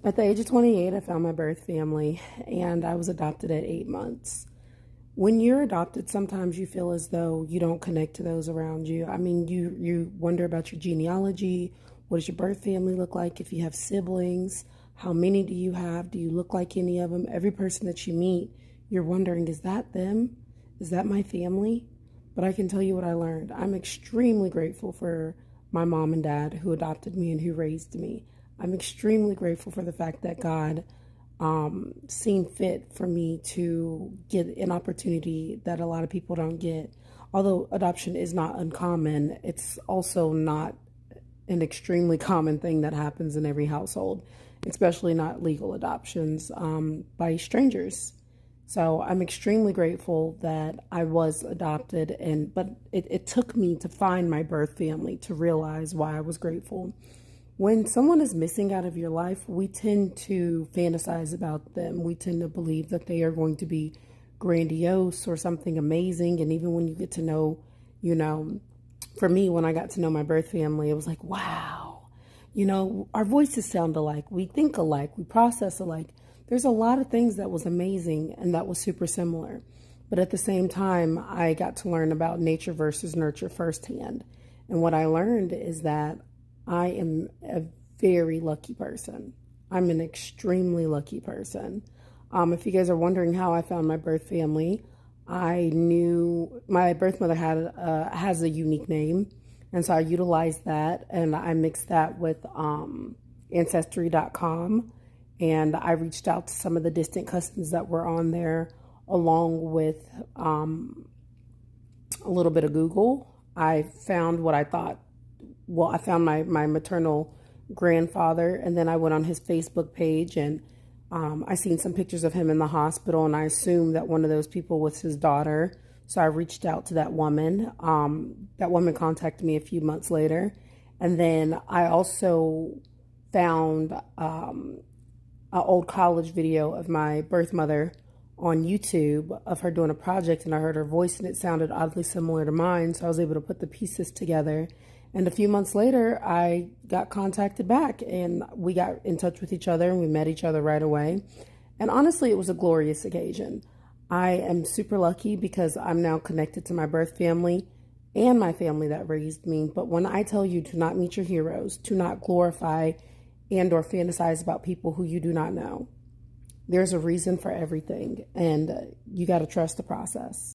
At the age of 28, I found my birth family and I was adopted at 8 months. When you're adopted, sometimes you feel as though you don't connect to those around you. I mean, you wonder about your genealogy. What does your birth family look like? If you have siblings, how many do you have? Do you look like any of them? Every person that you meet, you're wondering, is that them? Is that my family? But I can tell you what I learned. I'm extremely grateful for my mom and dad who adopted me and who raised me. I'm extremely grateful for the fact that God seen fit for me to get an opportunity that a lot of people don't get. Although adoption is not uncommon, it's also not an extremely common thing that happens in every household, especially not legal adoptions by strangers. So I'm extremely grateful that I was adopted, but it took me to find my birth family to realize why I was grateful. When someone is missing out of your life, we tend to fantasize about them. We tend to believe that they are going to be grandiose or something amazing. And even when you get to know, you know, for me, when I got to know my birth family, it was like, wow, our voices sound alike. We think alike. We process alike. There's a lot of things that was amazing and that was super similar. But at the same time, I got to learn about nature versus nurture firsthand. And what I learned is that I am a very lucky person. I'm an extremely lucky person. If you guys are wondering how I found my birth family, I knew my birth mother has a unique name, and so I utilized that, and I mixed that with Ancestry.com, and I reached out to some of the distant cousins that were on there, along with a little bit of Google. I found what I thought. Well, I found my maternal grandfather, and then I went on his Facebook page, and I seen some pictures of him in the hospital, and I assumed that one of those people was his daughter. So I reached out to that woman. That woman contacted me a few months later. And then I also found an old college video of my birth mother on YouTube of her doing a project, and I heard her voice and it sounded oddly similar to mine. So I was able to put the pieces together. And a few months later, I got contacted back and we got in touch with each other and we met each other right away. And honestly, it was a glorious occasion. I am super lucky because I'm now connected to my birth family and my family that raised me. But when I tell you to not meet your heroes, to not glorify and or fantasize about people who you do not know, there's a reason for everything, and you got to trust the process.